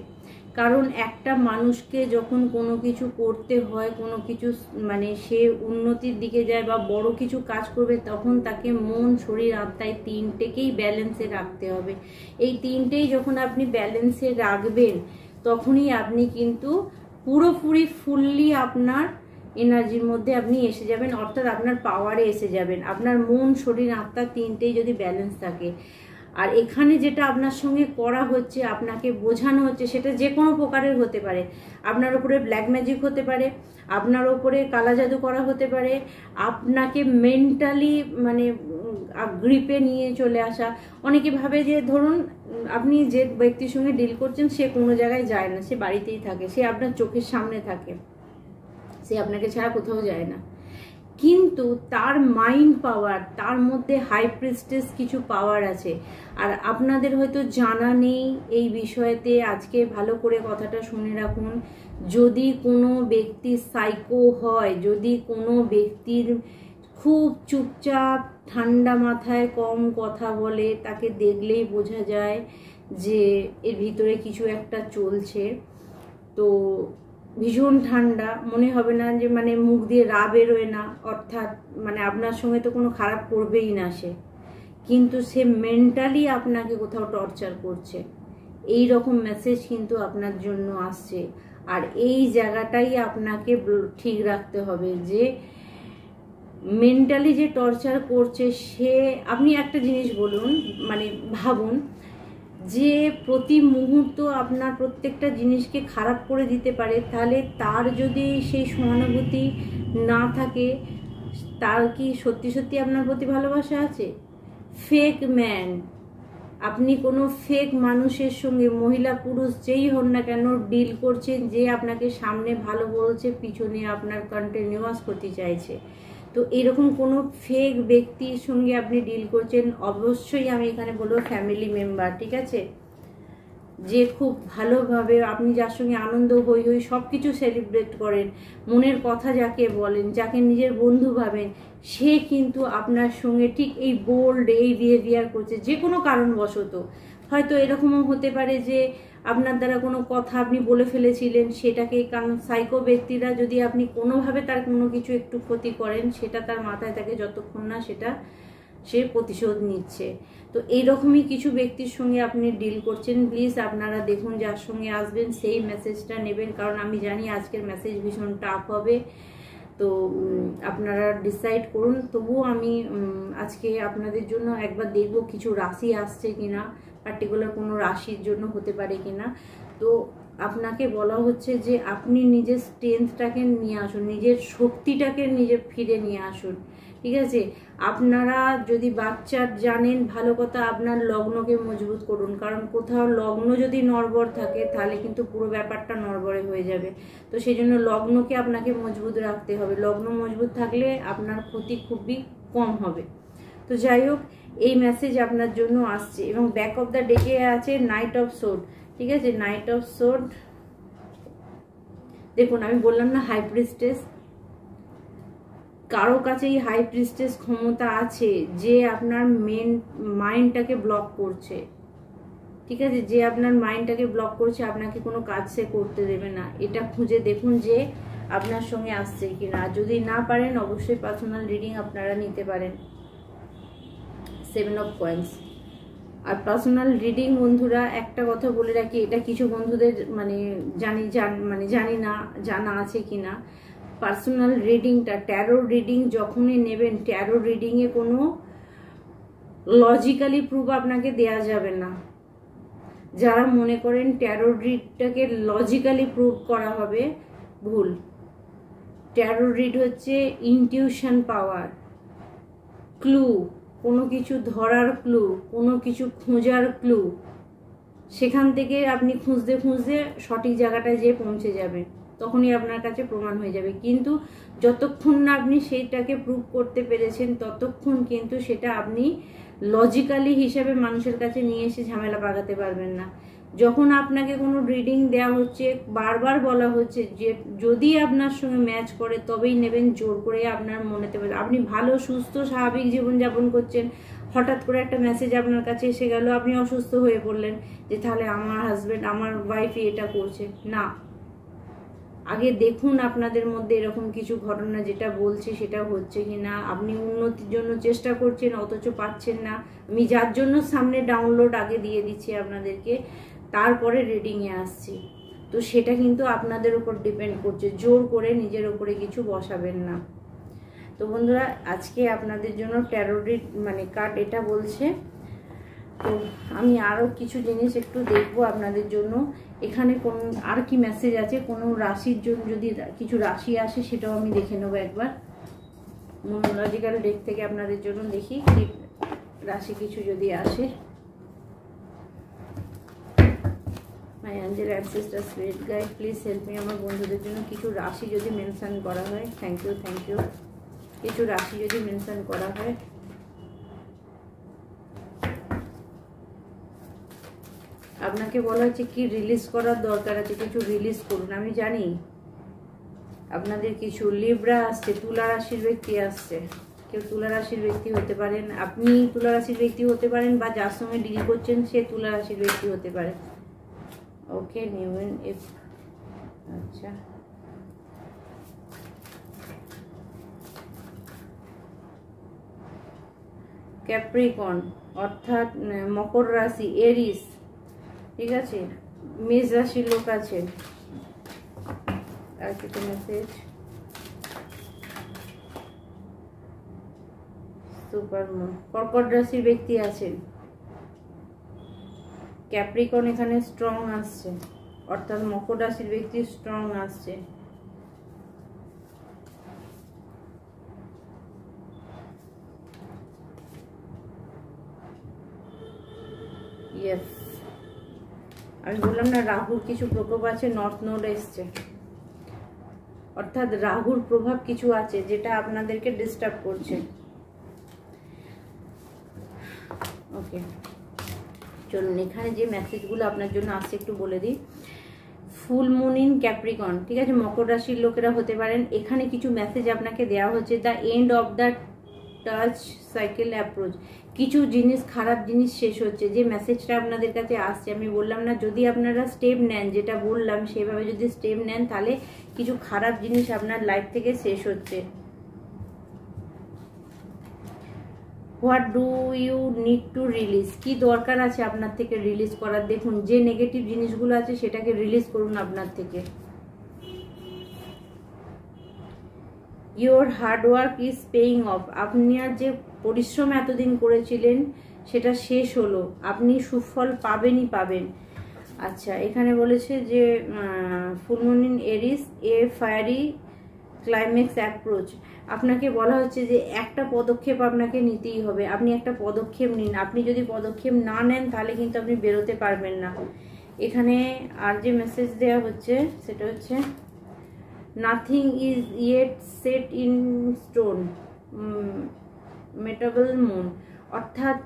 কারণ একটা মানুষকে যখন কোনো কিছু করতে হয়, কোনো কিছু মানে সে উন্নতির দিকে যায় বা বড় কিছু কাজ করবে, তখন তাকে মন, শরীর, আত্মায় তিনটেকেই ব্যালেন্সে রাখতে হবে। এই তিনটেই যখন আপনি ব্যালেন্সে রাখবেন তখনই আপনি কিন্তু পুরোপুরি ফুললি আপনার এনার্জির মধ্যে আপনি এসে যাবেন, অর্থাৎ আপনার পাওয়ারে এসে যাবেন। আপনার মন, শরীর, আত্মা তিনটেই যদি ব্যালেন্স থাকে। আর এখানে যেটা আপনার সঙ্গে করা হচ্ছে, আপনাকে বোঝানো হচ্ছে, সেটা যে কোনো প্রকারের হতে পারে। আপনার ওপরে ব্ল্যাক ম্যাজিক হতে পারে, আপনার ওপরে কালা জাদু করা হতে পারে, আপনাকে মেন্টালি মানে গ্রিপে নিয়ে চলে আসা। অনেকে ভাবে যে ধরুন আপনি যে ব্যক্তির সঙ্গে ডিল করছেন সে কোনো জায়গায় যায় না, সে বাড়িতেই থাকে, সে আপনার চোখের সামনে থাকে, সে আপনাকে ছাড়া কোথাও যায় না, কিন্তু তার মাইন্ড পাওয়ার, তার মধ্যে হাই প্রিস্টেস কিছু পাওয়ার আছে। আর আপনাদের হয়তো জানা নেই এই বিষয়েতে, আজকে ভালো করে কথাটা শুনে রাখুন। যদি কোনো ব্যক্তি সাইকো হয়, যদি কোনো ব্যক্তির খুব চুপচাপ, ঠান্ডা মাথায়, কম কথা বলে, তাকে দেখলেই বোঝা যায় যে এর ভিতরে কিছু একটা চলছে, তো ভীষণ ঠান্ডা, মনে হবে না যে মানে মুখ দিয়ে রা বেরোয় না, অর্থাৎ মানে আপনার সঙ্গে তো কোনো খারাপ করবেই না সে, কিন্তু সে মেন্টালি আপনাকে কোথাও টর্চার করছে, এই রকম মেসেজ কিন্তু আপনার জন্য আসছে। আর এই জায়গাটাই আপনাকে ঠিক রাখতে হবে যে মেন্টালি যে টর্চার করছে সে, আপনি একটা জিনিস বলুন, মানে ভাবুন যে প্রতি মুহূর্ত আপনার প্রত্যেকটা জিনিসকে খারাপ করে দিতে পারে, তাহলে তার যদি সেই সহানুভূতি না থাকে, তার কি সত্যি সত্যি আপনার প্রতি ভালোবাসা আছে? ফেক ম্যান, আপনি কোনো ফেক মানুষের সঙ্গে, মহিলা পুরুষ যেই হন না কেন, ডিল করছেন, যে আপনাকে সামনে ভালো বলছে, পিছনে আপনার কন্টিনিউয়াস করতে চাইছে, তো এরকম কোনো ফেক ব্যক্তির সঙ্গে আপনি ডিল করছেন, অবশ্যই আমি এখানে বলবো ফ্যামিলি মেম্বার, ঠিক আছে, যে খুব ভালোভাবে আপনি যার সঙ্গে আনন্দ হই হই সব কিছু সেলিব্রেট করেন, মনের কথা যাকে বলেন, যাকে নিজের বন্ধু ভাবেন, সে কিন্তু আপনার সঙ্গে ঠিক এই বোল্ড এই বিহেভিয়ার করছে যে কোনো কারণবশত। হয়তো এরকমও হতে পারে যে আপনার দ্বারা কোনো কথা আপনি বলে ফেলেছিলেন, সেটাকে কারণ সাইকো ব্যক্তিরা যদি আপনি কোনোভাবে তার কোনো কিছু একটু ক্ষতি করেন, সেটা তার মাথায় থাকে যতক্ষণ না সেটা সে প্রতিশোধ নিচ্ছে। তো এইরকমই কিছু ব্যক্তির সঙ্গে আপনি ডিল করছেন, প্লিজ আপনারা দেখুন যার সঙ্গে আসবেন সেই মেসেজটা নেবেন, কারণ আমি জানি আজকের মেসেজ ভীষণ টাফ হবে, তো আপনারা ডিসাইড করুন। তবুও আমি আজকে আপনাদের জন্য একবার দেখব কিছু রাশি আসছে কিনা, পার্টিকুলার কোনো রাশির জন্য হতে পারে কিনা। তো আপনাকে বলা হচ্ছে যে আপনি নিজের স্ট্রেংথটাকে নিয়ে আসুন, নিজের শক্তিটাকে নিজে ফিরে নিয়ে আসুন, ঠিক আছে। আপনারা যদি বাচ্চার জানেন ভালো কথা, আপনার লগ্নকে মজবুত করুন, কারণ কোথাও লগ্ন যদি নড়বড় থাকে তাহলে কিন্তু পুরো ব্যাপারটা নড়বড়ে হয়ে যাবে। তো সেই জন্য লগ্নকে আপনাকে মজবুত রাখতে হবে, লগ্ন মজবুত থাকলে আপনার ক্ষতি খুবই কম হবে। তো যাই হোক, এই মেসেজ আপনার জন্য আসছে, এবং ব্যাক অফ দ্য ডেকে আছে নাইট অফ সোর্ড, ঠিক আছে, নাইট অফ সোর্ড। দেখুন আমি বললাম না হাই প্রিস্টেস, কারো কাছেই হাই প্রিস্টেস ক্ষমতা আছে যে আপনার মাইন্ডটাকে ব্লক করছে, ঠিক আছে, যে আপনার মাইন্ডটাকে ব্লক করছে, আপনাকে কোনো কাজ সে করতে দেবে না। এটা খুঁজে দেখুন যে আপনার সঙ্গে আসছে কিনা। যদি না পারেন অবশ্যই পার্সোনাল রিডিং আপনারা নিতে পারেন। 7 অফ কয়েন্স। আর পার্সোনাল রিডিং বন্ধুরা একটা কথা বলে রাখি, এটা কিছু বন্ধুদের মানে জানি না জানা আছে কিনা, পার্সোনাল রিডিংটা ট্যারো রিডিং যখনই নেবেন, ট্যারো রিডিংয়ে কোনো লজিক্যালি প্রুফ আপনাকে দেয়া যাবে না। যারা মনে করেন ট্যারো রিডটাকে লজিক্যালি প্রুভ করা হবে, ভুল। ট্যারো রিড হচ্ছে ইনটিউশন পাওয়ার, ক্লু, কোনো কিছু ধরার ক্লু, কোনো কিছু খোঁজার ক্লু। সেখান থেকে আপনি খুঁজতে খুঁজতে সঠিক জায়গাটায় যেয়ে পৌঁছে যাবেন, তখনই আপনার কাছে প্রমাণ হয়ে যাবে। কিন্তু যতক্ষণ না আপনি সেইটাকে প্রুভ করতে পেরেছেন, ততক্ষণ কিন্তু সেটা আপনি লজিক্যালি হিসেবে মানুষের কাছে নিয়ে এসে ঝামেলা পাকাতে পারবেন না। যখন আপনাকে কোনো রিডিং দেওয়া হচ্ছে, বারবার বলা হচ্ছে যে যদি আপনার সঙ্গে ম্যাচ করে তবেই নেবেন, জোর করে আপনার মনেতে পারে। আপনি ভালো সুস্থ স্বাভাবিক জীবনযাপন করছেন, হঠাৎ করে একটা মেসেজ আপনার কাছে এসে গেল, আপনি অসুস্থ হয়ে পড়লেন যে তাহলে আমার হাজব্যান্ড আমার ওয়াইফই এটা করছে। না, আগে দেখুন আপনাদের মধ্যে এরকম কিছু ঘটনা যেটা বলছে সেটা হচ্ছে কি না। আপনি উন্নতির জন্য চেষ্টা করছেন অথচ পাচ্ছেন না। আমি যার জন্য সামনে ডাউনলোড আগে দিয়ে দিচ্ছি আপনাদেরকে, তারপরে রিডিংয়ে আসছি। তো সেটা কিন্তু আপনাদের উপর ডিপেন্ড করছে, জোর করে নিজের উপরে কিছু বসাবেন না। তো বন্ধুরা, আজকে আপনাদের জন্য ট্যারো রিড মানে কার্ড এটা বলছে। তো আমি আরও কিছু জিনিস একটু দেখবো আপনাদের জন্য। এখানে কোন আর কি মেসেজ আছে, কোনো রাশির জন্য যদি কিছু রাশি আসে সেটাও আমি দেখে নেবো একবার। নিউমোলজিক্যাল ডেক থেকে আপনাদের জন্য দেখি কি রাশি কিছু যদি আসে। My angel ancestor spirit guide please help me. আমার বন্ধুদের জন্য কিছু রাশি যদি মেনশন করা হয়, থ্যাংক ইউ থ্যাংক ইউ। কিছু রাশি যদি মেনশন করা হয়। আপনাকে বলা হচ্ছে কি রিলিজ করার দরকার আছে, কিছু রিলিজ করুন। আমি জানি আপনাদের কিছু লিব্রা আসছে, তুলা রাশির ব্যক্তি আসছে। কেউ তুলা রাশির ব্যক্তি হতে পারেন, আপনি তুলা রাশির ব্যক্তি হতে পারেন, বা যার সঙ্গে ডিল করছেন সে তুলা রাশির ব্যক্তি হতে পারে। ওকে, নিউ ইফ আচ্ছা, ক্যাপ্রিকন অর্থাৎ মকর রাশি, এরিস, ঠিক আছে, মেষ রাশির লোক আছে। আর কিছু মেসেজ, সুপারমুন, কর্কট রাশির ব্যক্তি আছেন। ক্যাপ্রিকন এখানে স্ট্রং আসছে, অর্থাৎ মকর রাশির ব্যক্তি স্ট্রং আসছে। ইয়েস, আমি বললাম না রাহুর কিছু প্রকোপ আছে, নর্থ নোড এসছে, অর্থাৎ রাহুর প্রভাব কিছু আছে যেটা আপনাদেরকে ডিস্টার্ব করছে। ওকে, চলুন এখানে যে মেসেজগুলো আপনার জন্য আসছে একটু বলে দিই। ফুল মুন ইন ক্যাপ্রিকন, ঠিক আছে, মকর রাশির লোকেরা হতে পারেন। এখানে কিছু মেসেজ আপনাকে দেওয়া হচ্ছে, the end of the touch cycle approach. কিছু জিনিস, খারাপ জিনিস শেষ হচ্ছে, যে মেসেজটা আপনাদের কাছে আসছে। আমি বললাম না, যদি আপনারা স্টেপ নেন, যেটা বললাম সেভাবে যদি স্টেপ নেন, তাহলে কিছু খারাপ জিনিস আপনার লাইফ থেকে শেষ হচ্ছে। What do you need to release, কি দরকার আছে আপনার থেকে রিলিজ করার। দেখুন যে নেগেটিভ জিনিসগুলো আছে সেটাকে রিলিজ করুন আপনার থেকে। Your hard work is paying of, আপনার যে পরিশ্রম এতদিন করেছিলেন সেটা শেষ হলো, আপনি সুফল পাবেনই পাবেন। আচ্ছা, এখানে বলেছে যে full moon in Aries, a fiery climax approach. আপনাকে বলা হচ্ছে যে একটা পদক্ষেপ আপনাকে নিতেই হবে, আপনি একটা পদক্ষেপ নিন। আপনি যদি পদক্ষেপ না নেন তাহলে কিন্তু আপনি বেরোতে পারবেন না। এখানে আর যে মেসেজ দেওয়া হচ্ছে সেটা হচ্ছে nothing is yet set in stone, mutable moon, অর্থাৎ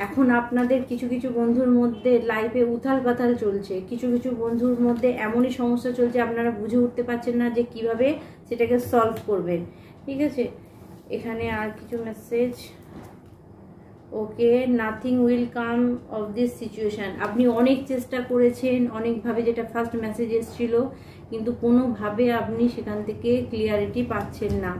এখন আপনাদের কিছু কিছু বন্ধুর মধ্যে লাইফে উথাল পাথাল চলছে। কিছু কিছু বন্ধুর মধ্যে এমনই সমস্যা চলছে আপনারা বুঝে উঠতে পারছেন না যে কিভাবে সেটাকে সলভ করবেন, ঠিক আছে। এখানে আর কিছু message, okay, nothing will come of this situation. আপনি অনেক চেষ্টা করেছেন অনেকভাবে, যেটা ফার্স্ট মেসেজ এসেছিল, কিন্তু কোনোভাবে আপনি সেখান থেকে ক্লিয়ারিটি পাচ্ছেন না।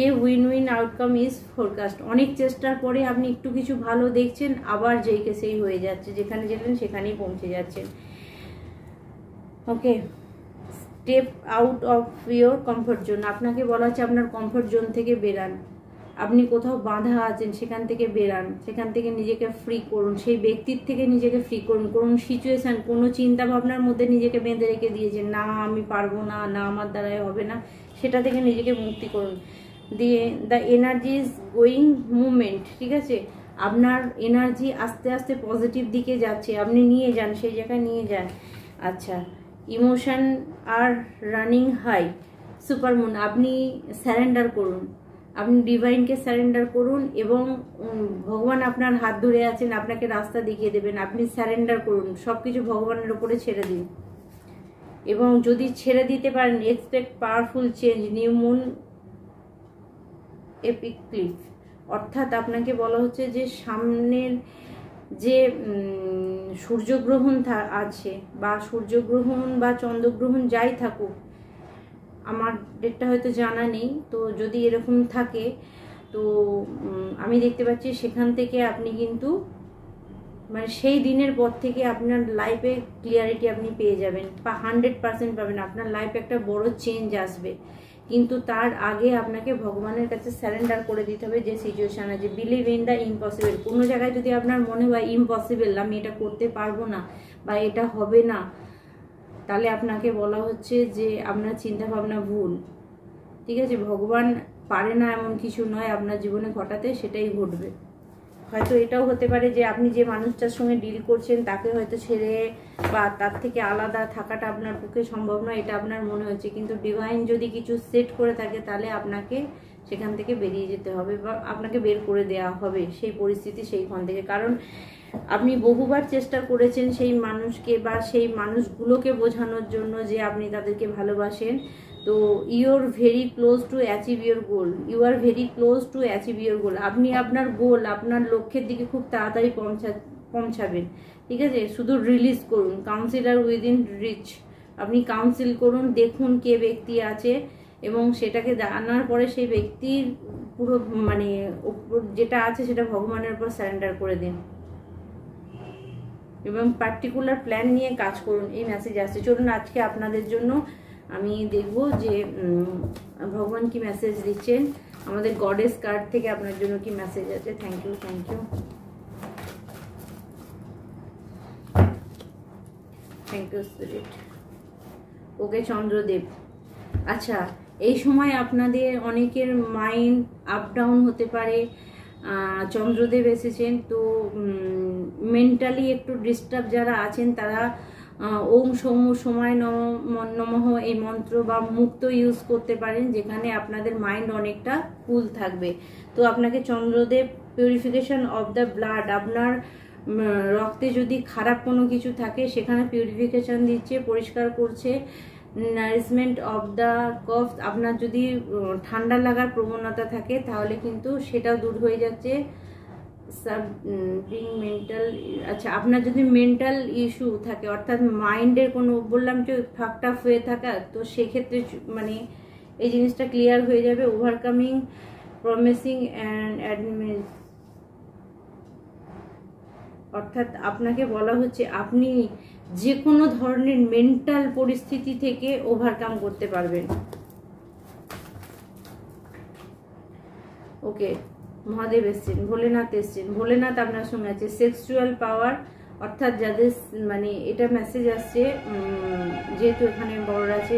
A win win outcome is forecast. অনেক চেষ্টার পরে আপনি একটু কিছু ভালো দেখছেন, আবার যেই কে সেই হয়ে যাচ্ছে, যেখানে যেতেন সেখানেই পৌঁছে যাচ্ছেন। Okay, step out of your comfort zone. আপনাকে বলা হচ্ছে আপনার কমফর্ট জোন থেকে বেরান। আপনি কোথাও বাঁধা আছেন, সেখান থেকে বেরান, সেখান থেকে নিজেকে ফ্রি করুন, সেই ব্যক্তির থেকে নিজেকে ফ্রি করুন। কোন সিচুয়েশান, কোনো চিন্তা ভাবনার মধ্যে নিজেকে বেঁধে রেখে দিয়েছেন, না আমি পারবো না, না আমার দ্বারাই হবে না, সেটা থেকে নিজেকে মুক্তি করুন। The energy is going movement, ঠিক আছে? আপনার এনার্জি আস্তে আস্তে পজিটিভ দিকে যাচ্ছে, আপনি নিয়ে যান, সেই জায়গায় নিয়ে যান। আচ্ছা, ইমোশন আর রানিং হাই। সুপারমুন, আপনি স্যারেন্ডার করুন, আপনি ডিভাইনকে স্যারেন্ডার করুন, এবং ভগবান আপনার হাত ধরে আছেন, আপনাকে রাস্তা দেখিয়ে দেবেন। আপনি স্যারেন্ডার করুন, সব কিছু ভগবানের ওপরে ছেড়ে দিন, এবং যদি ছেড়ে দিতে পারেন, expect powerful change. New moon epic cliff, অর্থাৎ আপনাকে বলা হচ্ছে যে সামনের যে সূর্যগ্রহণ আছে, বা সূর্যগ্রহণ বা চন্দ্রগ্রহণ যাই থাকুক, আমার ডেটটা হয়তো জানা নেই, তো যদি এরকম থাকে তো আমি দেখতে পাচ্ছি সেখান থেকে আপনি কিন্তু মানে সেই দিনের পর থেকে আপনার লাইফে ক্লিয়ারিটি আপনি পেয়ে যাবেন, বা 100% পাবেন। আপনার লাইফে একটা বড় চেঞ্জ আসবে, কিন্তু তার আগে আপনাকে ভগবানের কাছে স্যারেন্ডার করে দিতে হবে যে সিচুয়েশান আছে। Believe in the impossible. কোনো জায়গায় যদি আপনার মনে হয় ইম্পসিবল, আমি এটা করতে পারবো না বা এটা হবে না, তাহলে আপনাকে বলা হচ্ছে যে আপনার চিন্তাভাবনা ভুল, ঠিক আছে? ভগবান পারে না এমন কিছু নয় আপনার জীবনে ঘটাতে, সেটাই ঘটবে। হয়তো এটাও হতে পারে যে আপনি যে মানুষটার সঙ্গে ডিল করছেন তাকে হয়তো ছেড়ে বা তার থেকে আলাদা থাকাটা আপনার পক্ষে সম্ভব নয়, এটা আপনার মনে হচ্ছে, কিন্তু ডিভাইন যদি কিছু সেট করে থাকে তাহলে আপনাকে সেখান থেকে বেরিয়ে যেতে হবে, বা আপনাকে বের করে দেওয়া হবে সেই পরিস্থিতি, সেইখান থেকে। কারণ আপনি বহুবার চেষ্টা করেছেন সেই মানুষকে বা সেই মানুষগুলোকে বোঝানোর জন্য যে আপনি তাদেরকে ভালোবাসেন। তো your very close to achieve your goal, you are very close to achieve your goal. আপনি আপনার গোল, আপনার লক্ষ্যের দিকে খুব তাড়াতাড়ি পৌঁছাবেন, ঠিক আছে? শুধু রিলিজ করুন, কাউন্সিলার উইদিন রিচ। আপনি কাউন্সিল করুন, দেখুন কে ব্যক্তি আছে, এবং সেটাকে জানার পরে সেই ব্যক্তির পুরো মানে যেটা আছে সেটা ভগবানের উপর সারেন্ডার করে দিন, এবং পার্টিকুলার প্ল্যান নিয়ে কাজ করুন। এই মেসেজ আসছে। চলুন আজকে আপনাদের জন্য আমি দেখব যে ভগবান কি মেসেজ দিচ্ছেন, আমাদের গডেস কার্ড থেকে আপনার জন্য কি মেসেজ আছে। Thank you, thank you, thank you spirit. Okay Chandradev, আচ্ছা এই সময় আপনাদের অনেকের মাইন্ড আপ ডাউন হতে পারে। চন্দ্রদেব এসেছেন তো মেন্টালি একটু ডিস্টার্ব যারা আছেন তারা ওম সৌম সময় নমঃ এই মন্ত্র বা মুক্ত ইউজ করতে পারেন, যেখানে আপনাদের মাইন্ড অনেকটা কুল থাকবে। তো আপনাকে Chandradev purification of the blood, আপনার রক্তে যদি খারাপ কোনো কিছু থাকে সেখানে পিউরিফিকেশন দিচ্ছে, পরিষ্কার করছে। নারিশমেন্ট অফ দ্য কফ, আপনার যদি ঠান্ডা লাগার প্রবণতা থাকে তাহলে কিন্তু সেটাও দূর হয়ে যাচ্ছে। মেন্টাল, আচ্ছা আপনার যদি মেন্টাল ইস্যু থাকে, অর্থাৎ মাইন্ডের কোনো বললাম যে ফাঁকটাপ হয়ে থাকা, তো সেক্ষেত্রে মানে এই জিনিসটা ক্লিয়ার হয়ে যাবে। ওভারকামিং প্রমিসিং অ্যান্ড অ্যাডমিন, অর্থাৎ আপনাকে বলা হচ্ছে আপনি যে কোনো ধরনের মেন্টাল পরিস্থিতি থেকে ওভারকাম করতে পারবেন। ওকে, মহাদেব এসছেন, ভোলেনাথ এসছেন, ভোলেনাথ আপনার সঙ্গে আছে। সেক্সুয়াল পাওয়ার, অর্থাৎ যাদের মানে এটা মেসেজ আসছে, যেহেতু এখানে বড়রা আছে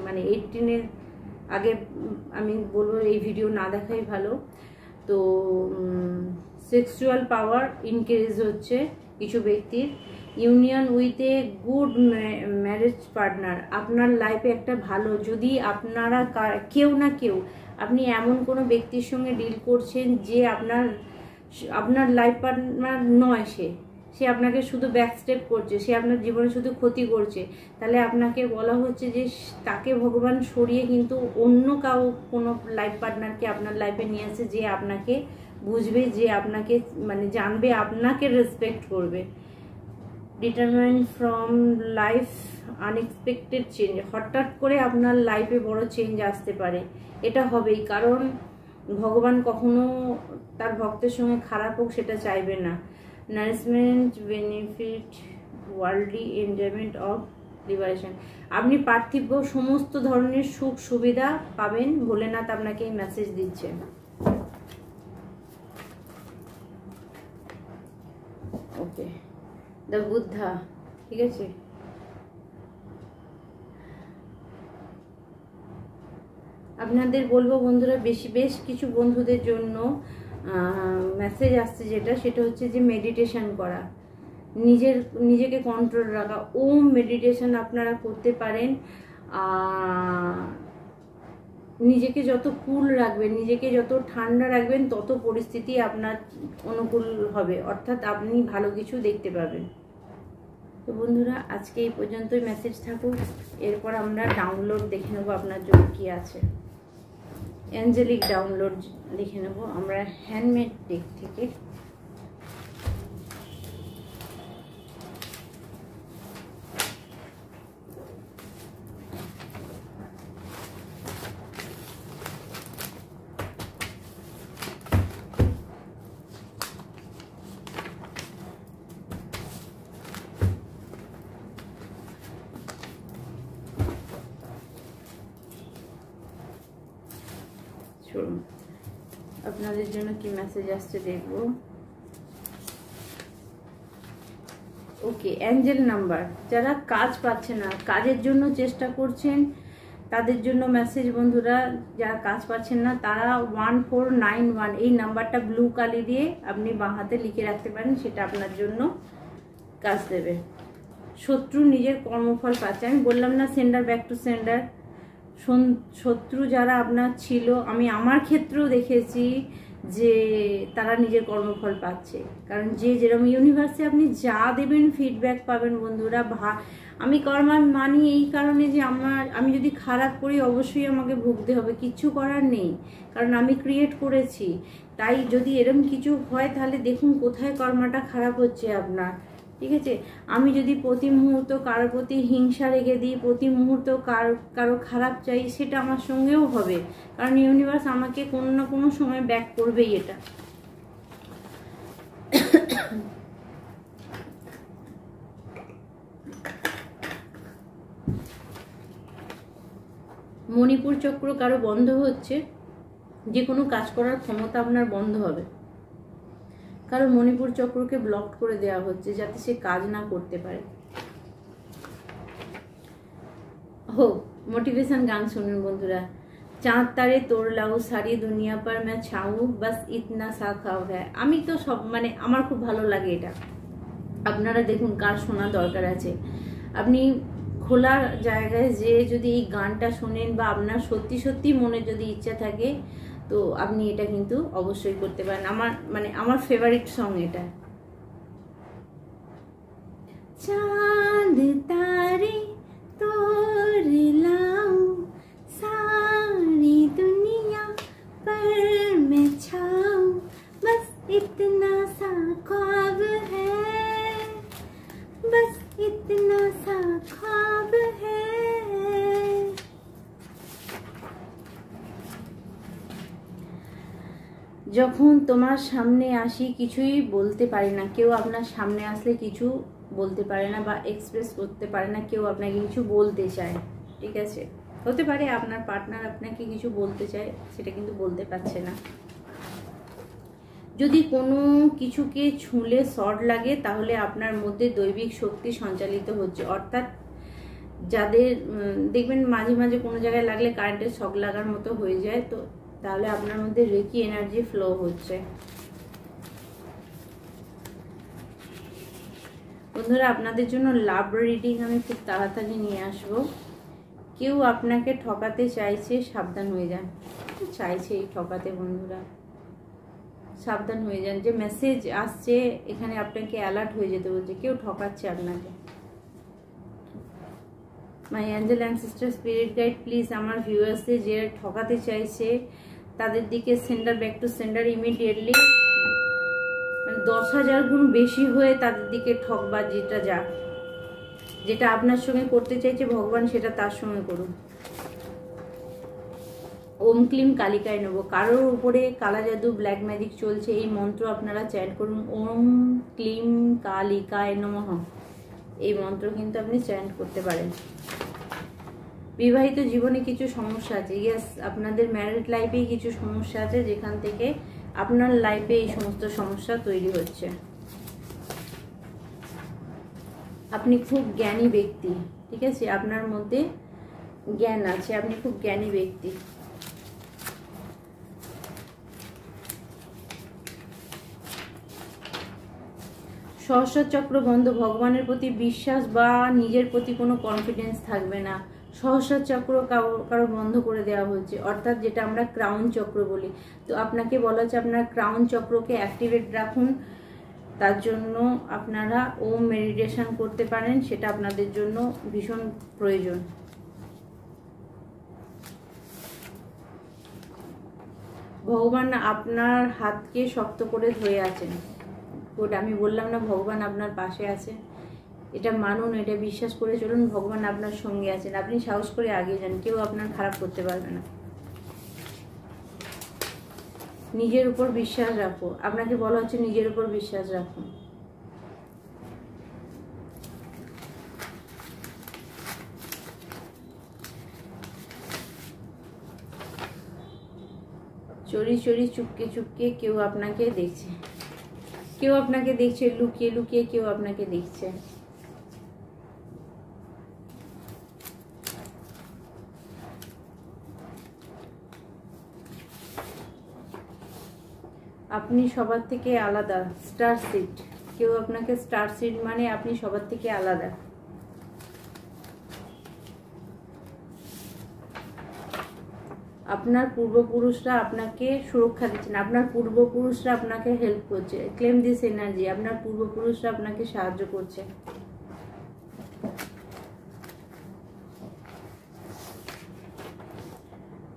মানে 18-এর আগে, আমি বলবো এই ভিডিও না দেখাই ভালো। তো সেক্সুয়াল পাওয়ার ইনক্রিজ হচ্ছে কিছু ব্যক্তির। Union with a good marriage partner, আপনার লাইফে একটা ভালো, যদি আপনারা কেউ না কেউ, আপনি এমন কোনো ব্যক্তির সঙ্গে ডিল করছেন যে আপনার লাইফ পার্টনার নয়, সে আপনাকে শুধু ব্যাক স্টেপ করছে, সে আপনার জীবনে শুধু ক্ষতি করছে, তাহলে আপনাকে বলা হচ্ছে যে তাকে ভগবান সরিয়ে কিন্তু অন্য কোনো লাইফ পার্টনারকে আপনার লাইফে নিয়ে আসে, যে আপনাকে বুঝবে, যে আপনাকে মানে জানবে, আপনাকে রেসপেক্ট করবে। Determine from life unexpected change, হঠাৎ করে আপনার লাইফে বড় চেঞ্জ আসতে পারে, এটা হবেই, কারণ ভগবান কখনো তার ভক্তের সঙ্গে খারাপ হোক সেটা চাইবে না। Nourishment, benefit, worldly enjoyment of liberation, আপনি পার্থিব সমস্ত ধরনের সুখ সুবিধা পাবেন, ভোলেনাথ আপনাকে এই মেসেজ দিচ্ছেন। ওকে, দ্য বুদ্ধা, ঠিক আছে। আপনাদের বলবো বন্ধুরা, বেশ কিছু বন্ধুদের জন্য মেসেজ আসছে, সেটা হচ্ছে যে মেডিটেশন করা, নিজেকে কন্ট্রোল রাখা। ওম মেডিটেশন আপনারা করতে পারেন। নিজেকে যত কুল রাখবেন, নিজেকে যত ঠান্ডা রাখবেন, তত পরিস্থিতি আপনার অনুকূল হবে, অর্থাৎ আপনি ভালো কিছু দেখতে পাবেন। তো বন্ধুরা, আজকে এই পর্যন্তই মেসেজ থাকুক। এরপর আমরা ডাউনলোড দেখে নেবো আপনার জন্য কি আছে। অ্যাঞ্জেলিক ডাউনলোড দেখে নেব আমরা হ্যান্ডমেড ডেক থেকে। আপনাদের জন্য কি মেসেজ আসছে দেখবো। ওকে, অ্যাঞ্জেল নাম্বার, যারা কাজ পাচ্ছে না, কাজের জন্য চেষ্টা করছেন, তাদের জন্য মেসেজ বন্ধুরা। যারা কাজ পাচ্ছেন না তারা 1491 এই নাম্বারটা ব্লু কালি দিয়ে আপনি বাঁ হাতে লিখে রাখতে পারেন, সেটা আপনার জন্য কাজ দেবে। শত্রু নিজের কর্মফল পাচ্ছে, আমি বললাম না সেন্ডার ব্যাক টু সেন্ডার। শত্রু যারা আপনার ছিল, আমি আমার ক্ষেত্রেও দেখেছি যে তারা নিজের কর্মফল পাচ্ছে, কারণ যে যেরকম ইউনিভার্সে আপনি যা দেবেন ফিডব্যাক পাবেন বন্ধুরা। আমি কর্মা মানি এই কারণে যে আমি যদি খারাপ করি অবশ্যই আমাকে ভুগতে হবে, কিচ্ছু করার নেই, কারণ আমি ক্রিয়েট করেছি। তাই যদি এরকম কিছু হয় তাহলে দেখুন কোথায় কর্মাটা খারাপ হচ্ছে আপনার, ঠিক আছে। আমি যদি প্রতি মুহূর্ত কারোর প্রতি হিংসা রেখে দিই, প্রতি মুহূর্ত কারো খারাপ চাই, সেটা আমার সঙ্গেও হবে, কারণ ইউনিভার্স আমাকে কোনো না কোনো সময় ব্যাক করবেই এটা। মণিপুর চক্র কারো বন্ধ হচ্ছে, যে কোনো কাজ করার ক্ষমতা আপনার বন্ধ হবে। কারণ মণিপুর চক্রকে ব্লক করে দেওয়া হচ্ছে যাতে সে কাজ না করতে পারে। मोटिवेशन গান শুনুন বন্ধুরা। চাঁদ তারে তোর লাউ সারি দুনিয়া पर मैं छाऊं बस इतना सा खाव है। আমি তো সব মানে আমার খুব ভালো লাগে এটা। আপনারা দেখুন কার শোনা দরকার আছে। আপনি খোলা জায়গায় যে যদি এই গানটা শোনেন বা আপনার সত্যি সত্যি মনে যদি ইচ্ছা থাকে তো আপনি এটা কিন্তু অবশ্যই করতে পারেন। আমার ফেভারিট সং এটা। চাঁদ তারে তোর লাউ सारी दुनिया पर मैं छाऊं बस इतना सा ख्वाब है बस इतना सा ख्वाब है। যখন তোমার সামনে আসি কিছুই বলতে পারি না, কেউ আপনার সামনে আসলে কিছু বলতে পারে না বা এক্সপ্রেস করতে পারে না, কেউ আপনাকে কিছু বলতে চায়, ঠিক আছে। হতে পারে আপনার পার্টনার আপনাকে কিছু বলতে চায়, সেটা কিন্তু বলতে পারছে না। যদি কোনো কিছুকে ছুঁলে শর্ট লাগে তাহলে আপনার মধ্যে দৈবিক শক্তি সঞ্চালিত হচ্ছে, অর্থাৎ যাদের দেখবেন মাঝে মাঝে কোনো জায়গায় লাগলে কারেন্টের শক লাগার মতো হয়ে যায়, তো তাহলে আপনার মধ্যে রেকি এনার্জি ফ্লো হচ্ছে। বন্ধুরা, আপনাদের জন্য লাভ রিডিং আমি খুব তাড়াতাড়ি নিয়ে আসবো। কেউ আপনাকে ঠকাতে চাইছে, সাবধান হয়ে যান। চাইছে এই ঠকাতে বন্ধুরা। সাবধান হয়ে যান, যে মেসেজ আসছে এখানে আপনাকে অ্যালার্ট হয়ে যেতে বলছে, কেউ ঠকাচ্ছে আপনাকে। My angel and sister spirit guide please আমার ভিউয়ার্সদের যে ঠকাতে চাইছে তাদের দিকে sender back to sender immediately, মানে 10,000 গুণ বেশি হয়ে তাদের দিকে ঠকবাজিটা যাক। যেটা আপনার সঙ্গে করতে চাইছে ভগবান সেটা তার সঙ্গে করুন। ওম ক্লিম কালিকায় নেব। কারোর উপরে কালা জাদু ব্ল্যাক ম্যাজিক চলছে, এই মন্ত্র আপনারা চ্যান্ট করুন, ওম ক্লিম কালিকায় নমঃ। এই মন্ত্র কিন্তু আপনি চ্যান্ট করতে পারেন। বিবাহিত জীবনে কিছু সমস্যা আছে, ইয়েস আপনাদের ম্যারিড লাইফেই কিছু সমস্যা আছে, যেখান থেকে আপনার লাইফে এই সমস্ত সমস্যা তৈরি হচ্ছে। আপনি খুব জ্ঞানী ব্যক্তি, ঠিক আছে, আপনার মধ্যে জ্ঞান আছে, আপনি খুব জ্ঞানী ব্যক্তি। সহস্র চক্র বন্ধ, ভগবানের প্রতি বিশ্বাস বা নিজের প্রতি কোনো কনফিডেন্স থাকবে না। সহস্র চক্র কারো বন্ধ করে দেওয়া হয়েছে, অর্থাৎ যেটা আমরা ক্রাউন চক্র বলি। তো আপনাকে বলা হচ্ছে আপনার ক্রাউন চক্রকে অ্যাক্টিভেট রাখুন, তার জন্য আপনারা ওম মেডিটেশন করতে পারেন, সেটা আপনাদের জন্য ভীষণ প্রয়োজন। ভগবান আপনার হাতকে শক্ত করে ধরে আছেন। ওটা আমি বললাম না, ভগবান আপনার পাশে আছে, এটা মানুন, এটা বিশ্বাস করে চলুন, ভগবান আপনার সঙ্গে আছেন। আপনি সাহস করে এগিয়ে যান, কেউ আপনার খারাপ করতে পারবে না। নিজের উপর বিশ্বাস রাখো, আপনাকে বলা হচ্ছে নিজের উপর বিশ্বাস রাখুন। চুরি চুরি চুপকে চুপকে কেউ আপনাকে দেখছে, কেউ আপনাকে দেখছে, লুকিয়ে লুকিয়ে কেউ আপনাকে দেখছে। আপনি সবার থেকে আলাদা, স্টার সিড, কেউ আপনাকে স্টার সিড মানে আপনি সবার থেকে আলাদা। আপনার পূর্বপুরুষরা আপনাকে সুরক্ষা দিচ্ছেন, আপনার পূর্বপুরুষরা আপনাকে হেল্প করছে। ক্লেম দিস এনার্জি, আপনার পূর্বপুরুষরা আপনাকে সাহায্য করছে।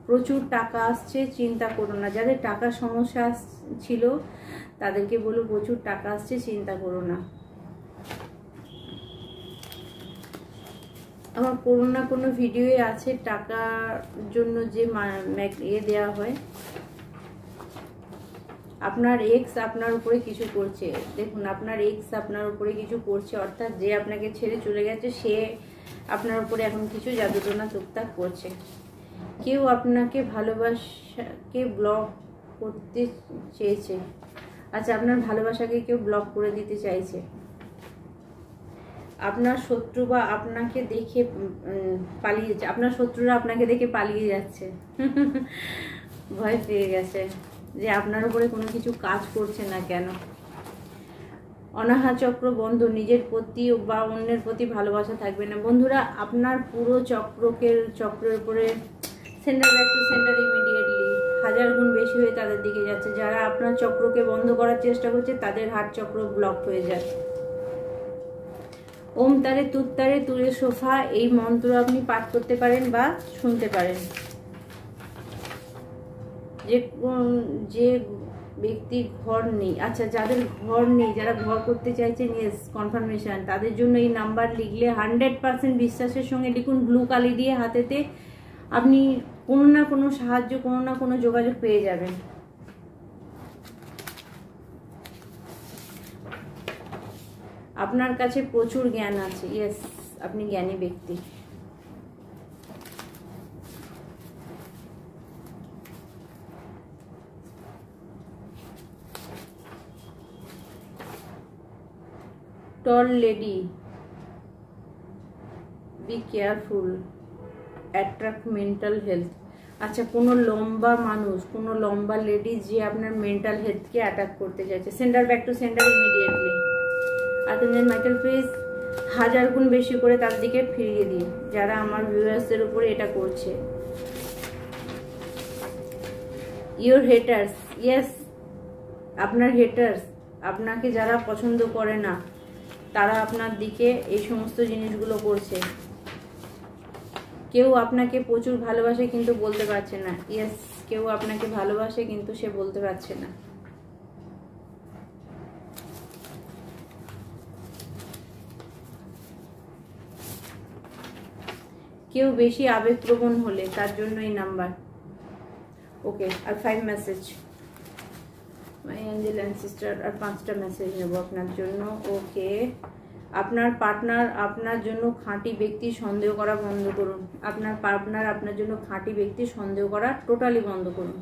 প্রচুর টাকা আসছে, চিন্তা করো না। যাদের টাকার সমস্যা ছিল তাদেরকে বলো প্রচুর টাকা আসছে, চিন্তা করো না। আমার কোনো না কোনো ভিডিওয়ে আছে টাকার জন্য যে দেওয়া হয়। আপনার এক্স আপনার উপরে কিছু করছে, দেখুন আপনার এক্স আপনার উপরে কিছু করছে, অর্থাৎ যে আপনাকে ছেড়ে চলে গেছে সে আপনার উপরে এখন কিছু জাদুটোনা টুকটাক করছে। কেউ আপনাকে ভালোবাসাকে ব্লক করতে চেয়েছে, আচ্ছা আপনার ভালোবাসাকে কেউ ব্লক করে দিতে চাইছে। আপনার শত্রু বা আপনাকে দেখে পালিয়ে যাচ্ছে, আপনার শত্রুরা আপনাকে দেখে পালিয়ে যাচ্ছে, ভয় পেয়ে গেছে যে আপনার উপরে কোনো কিছু কাজ করছে না কেন। অনাহা চক্র বন্ধ, নিজের প্রতি বা অন্যের প্রতি ভালোবাসা থাকবে না। বন্ধুরা আপনার পুরো চক্রের উপরে centre back to sender immediately 1000 গুণ বেশি হয়ে তাদের দিকে যাচ্ছে। যারা আপনার চক্রকে বন্ধ করার চেষ্টা করছে তাদের হার্ট চক্র ব্লক হয়ে যায়। ওম তারে তুত্তারে তুরে সোফা, এই মন্ত্র আপনি পাঠ করতে পারেন বা শুনতে পারেন। যে ব্যক্তি ঘর নেই, আচ্ছা যাদের ঘর নেই, যারা ঘর করতে চাইছেন, ইয়েস কনফার্মেশন, তাদের জন্য এই নাম্বার লিখলে 100% বিশ্বাসের সঙ্গে লিখুন, ব্লু কালি দিয়ে হাতেতে, আপনি কোনো না কোনো সাহায্য, কোনো না কোনো যোগাযোগ পেয়ে যাবেন। আপনার কাছে প্রচুর জ্ঞান আছে, ইয়েস আপনি জ্ঞানী ব্যক্তি। Tall lady, be careful, attract mental health. আচ্ছা কোনো লম্বা মানুষ, কোনো লম্বা লেডি যে আপনার মেন্টাল হেলথকে অ্যাটাক করতে চাইছে, sender back to sender immediately. Archangel Michael please 1000 গুণ বেশি করে তার দিকে ফিরিয়ে দিন, যারা আমার ভিউয়ার্সদের উপরে এটা করছে। ইয়োর হেটার্স, ইয়েস আপনার হেটার্স, আপনাকে যারা পছন্দ করে না, তারা আপনার দিকে এই সমস্ত জিনিসগুলো করছে। কেউ আপনাকে প্রচুর ভালোবাসে কিন্তু বলতে পারছে না। ইয়েস, কেউ আপনাকে ভালোবাসে কিন্তু সে বলতে পারছে না। কেউ বেশি আবেগপ্রবণ হলে তার জন্য এই নাম্বার। ওকে, আর 5 message my angel and sister, আর 5টা মেসেজ নেব আপনার জন্য। ওকে, আপনার পার্টনার আপনার জন্য খাঁটি ব্যক্তি সন্দেহ করা বন্ধ করুন। আপনার পার্টনার আপনার জন্য খাঁটি ব্যক্তি সন্দেহ করা টোটালি বন্ধ করুন।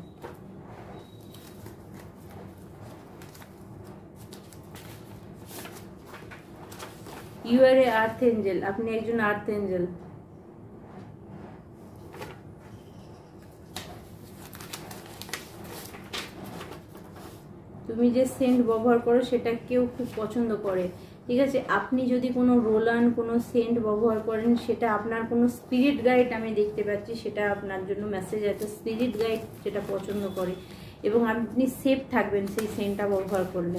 You R A earth Angel, আপনি একজন আর্থ এঞ্জেল। তুমি যে সেন্ট ব্যবহার করো সেটা কেউ খুব পছন্দ করে, ঠিক আছে। আপনি যদি কোনো রোলান কোনো সেন্ট ব্যবহার করেন, সেটা আপনার কোনো স্পিরিট গাইড আমি দেখতে পাচ্ছি, সেটা আপনার জন্য মেসেজ আছে। স্পিরিট গাইড সেটা পছন্দ করে এবং আপনি সেফ থাকবেন সেই সেন্টটা ব্যবহার করলে।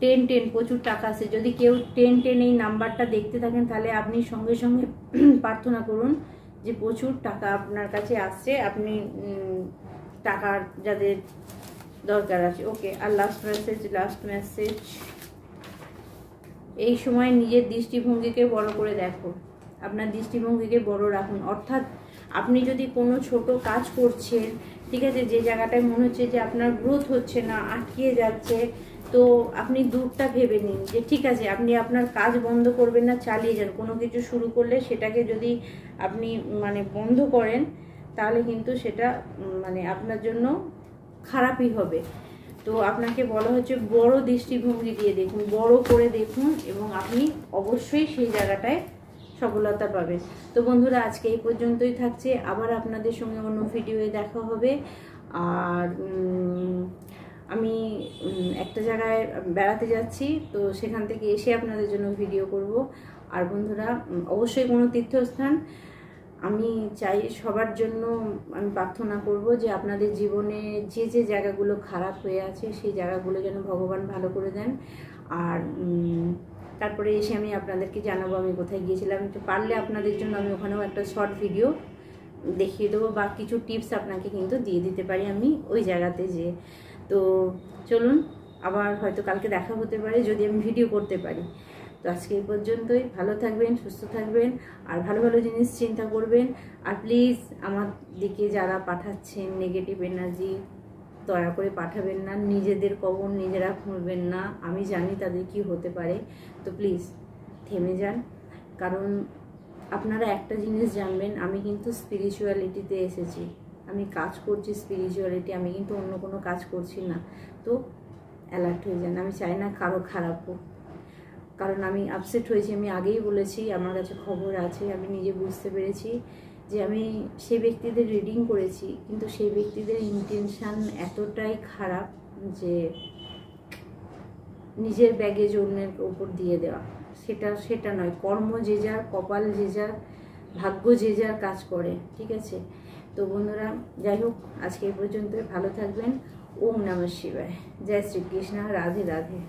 1010 প্রচুর টাকা আছে। যদি কেউ 1010 এই নাম্বারটা দেখতে থাকেন, তাহলে আপনি সঙ্গে সঙ্গে প্রার্থনা করুন যে প্রচুর টাকা আপনার কাছে আসছে, আপনি টাকার যাদের দরকার আছে। ওকে, আর লাস্ট মেসেজ। এই সময় নিজের দৃষ্টিভঙ্গিকে বড় করে দেখো, আপনার দৃষ্টিভঙ্গিকে বড় রাখুন। অর্থাৎ আপনি যদি কোনো ছোট কাজ করছেন, ঠিক আছে, যে জায়গাটায় মনে হচ্ছে যে আপনার গ্রোথ হচ্ছে না, আটকিয়ে যাচ্ছে, তো আপনি দূরটা ভেবে নিন যে ঠিক আছে, আপনি আপনার কাজ বন্ধ করবেন না, চালিয়ে যান। কোনো কিছু শুরু করলে সেটাকে যদি আপনি মানে বন্ধ করেন, তাহলে কিন্তু সেটা মানে আপনার জন্য খারাপই হবে। তো আপনাকে বলা হচ্ছে বড় দৃষ্টিভঙ্গি দিয়ে দেখুন, বড় করে দেখুন, এবং আপনি অবশ্যই সেই জায়গাটায় সফলতা পাবেন। তো বন্ধুরা, আজকে এই পর্যন্তই থাকছে। আবার আপনাদের সঙ্গে অন্য ভিডিওয়ে দেখা হবে। আর আমি একটা জায়গায় বেড়াতে যাচ্ছি, তো সেখান থেকে এসে আপনাদের জন্য ভিডিও করব। আর বন্ধুরা, অবশ্যই কোনো তীর্থস্থান আমি চাই সবার জন্য, আমি প্রার্থনা করব যে আপনাদের জীবনে যে যে জায়গাগুলো খারাপ হয়ে আছে সেই জায়গাগুলো যেন ভগবান ভালো করে দেন। আর তারপরে এসে আমি আপনাদেরকে জানাবো আমি কোথায় গিয়েছিলাম। তো পারলে আপনাদের জন্য আমি ওখানেও একটা শর্ট ভিডিও দেখিয়ে দেবো, বা কিছু টিপস আপনাকে কিন্তু দিয়ে দিতে পারি আমি ওই জায়গাতে যেয়ে। তো চলুন, আবার হয়তো কালকে দেখা হতে পারে যদি আমি ভিডিও করতে পারি। তো আজকে এই পর্যন্তই। ভালো থাকবেন, সুস্থ থাকবেন, আর ভালো ভালো জিনিস চিন্তা করবেন। আর প্লিজ আমার দিকে যারা পাঠাচ্ছেন নেগেটিভ এনার্জি, দয়া করে পাঠাবেন না। নিজেদের কবর নিজেরা খুঁড়বেন না, আমি জানি তাদের কি হতে পারে। তো প্লিজ থেমে যান। কারণ আপনারা একটা জিনিস জানবেন, আমি কিন্তু স্পিরিচুয়ালিটিতে এসেছি, আমি কাজ করছি স্পিরিচুয়ালিটি, আমি কিন্তু অন্য কোনো কাজ করছি না। তো অ্যালার্ট হয়ে যান। আমি চাই না কারো খারাপ হোক, কারণ আমি আপসেট হয়েছি। আমি আগেই বলেছি, আমার কাছে খবর আছে, আমি নিজে বুঝতে পেরেছি যে আমি সেই ব্যক্তিদের রিডিং করেছি, কিন্তু সেই ব্যক্তিদের ইন্টেনশান এতটাই খারাপ যে নিজের ব্যাগেজ অন্যের ওপর দিয়ে দেওয়া, সেটা নয়। কর্ম যে যার, কপাল যে যার, ভাগ্য যে যার কাজ করে, ঠিক আছে। তো বন্ধুরা, যাই হোক, আজকে এই পর্যন্ত। ভালো থাকবেন। ওম নমঃ শিবায়। জয় শ্রীকৃষ্ণ। রাধে রাধে।